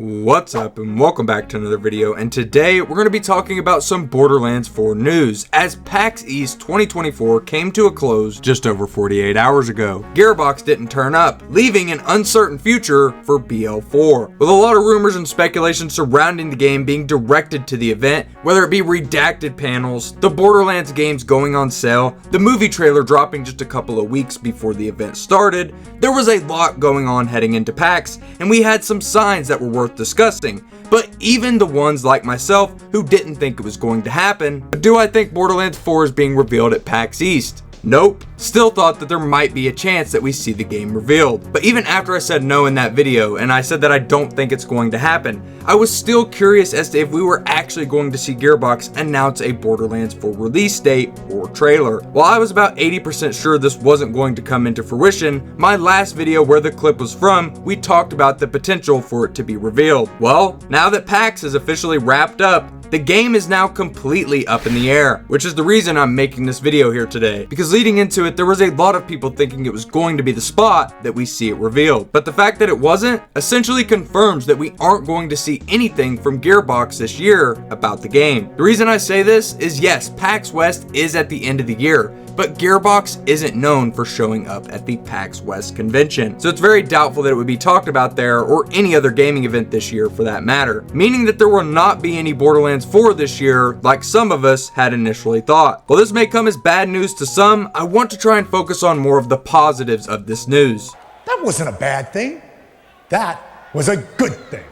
What's up and welcome back to another video, and today we're going to be talking about some Borderlands 4 news as PAX East 2024 came to a close just over 48 hours ago. Gearbox didn't turn up, leaving an uncertain future for BL4. With a lot of rumors and speculation surrounding the game being directed to the event, whether it be redacted panels, the Borderlands games going on sale, the movie trailer dropping just a couple of weeks before the event started, there was a lot going on heading into PAX, and we had some signs that were worth discussing. But even the ones like myself who didn't think it was going to happen, do I think Borderlands 4 is being revealed at PAX East? Nope. Still thought that there might be a chance that we see the game revealed. But even after I said no in that video, and I said that I don't think it's going to happen, I was still curious as to if we were actually going to see Gearbox announce a Borderlands 4 release date or trailer. While I was about 80% sure this wasn't going to come into fruition, my last video where the clip was from, we talked about the potential for it to be revealed. Well, now that PAX is officially wrapped up, the game is now completely up in the air, which is the reason I'm making this video here today, because leading into it, there was a lot of people thinking it was going to be the spot that we see it revealed. But the fact that it wasn't essentially confirms that we aren't going to see anything from Gearbox this year about the game. The reason I say this is yes, PAX West is at the end of the year, but Gearbox isn't known for showing up at the PAX West convention, so it's very doubtful that it would be talked about there or any other gaming event this year for that matter, meaning that there will not be any Borderlands 4 this year like some of us had initially thought. While this may come as bad news to some, I want to try and focus on more of the positives of this news. That wasn't a bad thing. That was a good thing.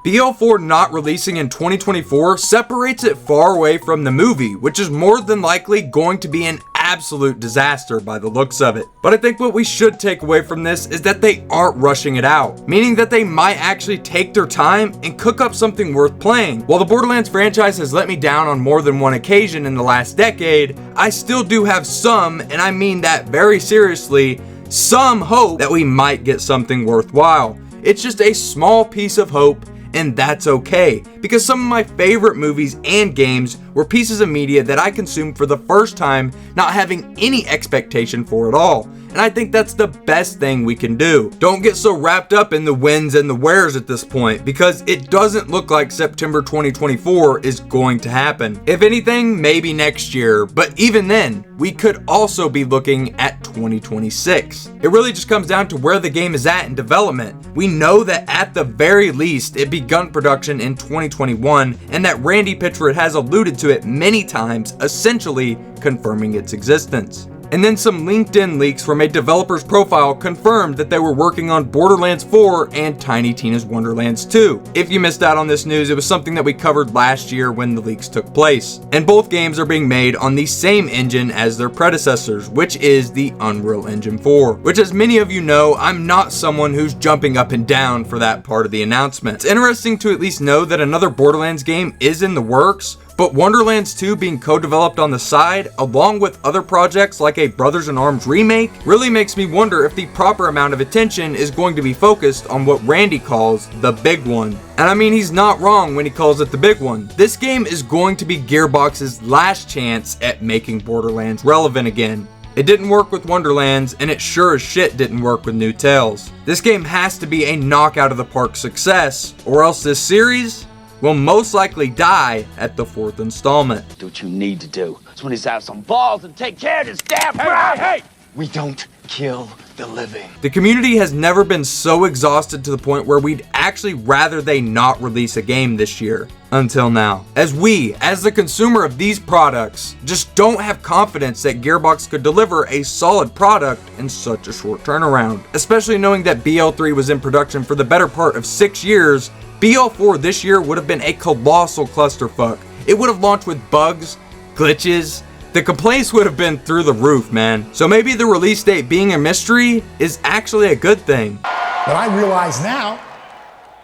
BL4 not releasing in 2024 separates it far away from the movie, which is more than likely going to be an absolute disaster by the looks of it. But I think what we should take away from this is that they aren't rushing it out, meaning that they might actually take their time and cook up something worth playing. While the Borderlands franchise has let me down on more than one occasion in the last decade, I still do have some, and I mean that very seriously, some hope that we might get something worthwhile. It's just a small piece of hope, and that's okay, because some of my favorite movies and games were pieces of media that I consumed for the first time, not having any expectation for it all. And I think that's the best thing we can do. Don't get so wrapped up in the wins and the wheres at this point, because it doesn't look like September 2024 is going to happen. If anything, maybe next year, but even then, we could also be looking at 2026. It really just comes down to where the game is at in development. We know that at the very least, it begun production in 2021, and that Randy Pitchford has alluded to it many times, essentially confirming its existence. And then some LinkedIn leaks from a developer's profile confirmed that they were working on Borderlands 4 and Tiny Tina's Wonderlands 2. If you missed out on this news, it was something that we covered last year when the leaks took place. And both games are being made on the same engine as their predecessors, which is the Unreal Engine 4. Which, as many of you know, I'm not someone who's jumping up and down for that part of the announcement. It's interesting to at least know that another Borderlands game is in the works, but Wonderlands 2 being co-developed on the side, along with other projects like a Brothers in Arms remake, really makes me wonder if the proper amount of attention is going to be focused on what Randy calls the big one. And I mean, he's not wrong when he calls it the big one. This game is going to be Gearbox's last chance at making Borderlands relevant again. It didn't work with Wonderlands, and it sure as shit didn't work with New Tales. This game has to be a knockout of the park success, or else this series will most likely die at the 4th installment. Do what you need to do. Somebody's have some balls and take care of this damn problem. Hey! We don't kill the living. The community has never been so exhausted to the point where we'd actually rather they not release a game this year. Until now. As we, as the consumer of these products, just don't have confidence that Gearbox could deliver a solid product in such a short turnaround. Especially knowing that BL3 was in production for the better part of 6 years, BL4 this year would have been a colossal clusterfuck. It would have launched with bugs, glitches. The complaints would have been through the roof, man. So maybe the release date being a mystery is actually a good thing. But I realize now,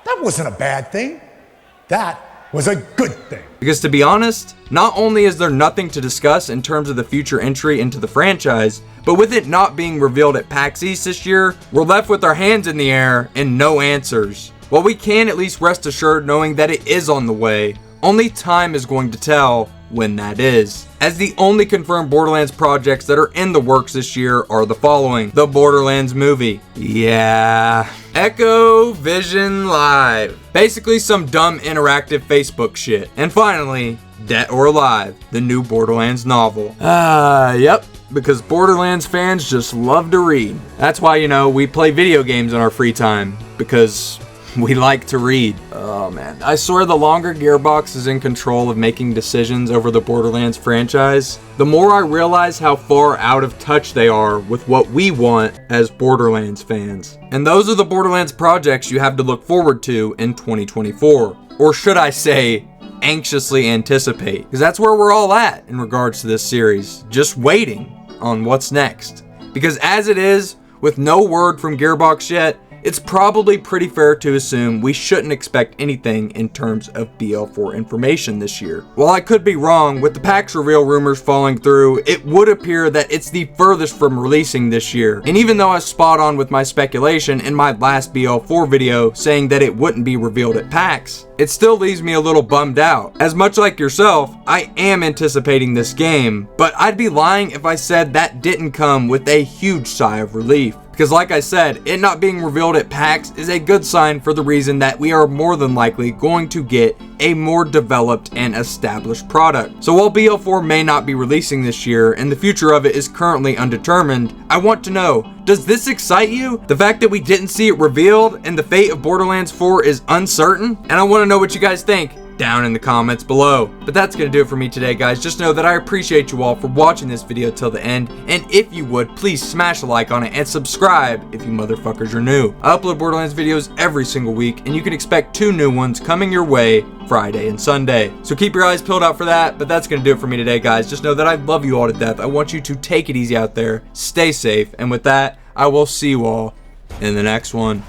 that wasn't a bad thing. That was a good thing. Because to be honest, not only is there nothing to discuss in terms of the future entry into the franchise, but with it not being revealed at PAX East this year, we're left with our hands in the air and no answers. While we can at least rest assured knowing that it is on the way, only time is going to tell when that is, as the only confirmed Borderlands projects that are in the works this year are the following: the Borderlands movie, yeah, Echo Vision Live, basically some dumb interactive Facebook shit, and finally, Dead or Alive, the new Borderlands novel. Yep, because Borderlands fans just love to read. That's why, we play video games in our free time, because we like to read. Oh man, I swear the longer Gearbox is in control of making decisions over the Borderlands franchise, the more I realize how far out of touch they are with what we want as Borderlands fans. And those are the Borderlands projects you have to look forward to in 2024. Or should I say, anxiously anticipate, because that's where we're all at in regards to this series, just waiting on what's next. Because as it is, with no word from Gearbox yet, it's probably pretty fair to assume we shouldn't expect anything in terms of BL4 information this year. While I could be wrong, with the PAX reveal rumors falling through, it would appear that it's the furthest from releasing this year. And even though I was spot on with my speculation in my last BL4 video saying that it wouldn't be revealed at PAX, it still leaves me a little bummed out. As much like yourself, I am anticipating this game, but I'd be lying if I said that didn't come with a huge sigh of relief. Because like I said, it not being revealed at PAX is a good sign for the reason that we are more than likely going to get a more developed and established product. So while BL4 may not be releasing this year and the future of it is currently undetermined, I want to know, does this excite you? The fact that we didn't see it revealed and the fate of Borderlands 4 is uncertain? And I want to know what you guys think down in the comments below. But that's gonna do it for me today, guys. Just know that I appreciate you all for watching this video till the end, and if you would, please smash a like on it and subscribe if you motherfuckers are new. I upload Borderlands videos every single week, and you can expect 2 new ones coming your way Friday and Sunday. So keep your eyes peeled out for that. But that's gonna do it for me today, guys. Just know that I love you all to death. I want you to take it easy out there, stay safe, and with that, I will see you all in the next one.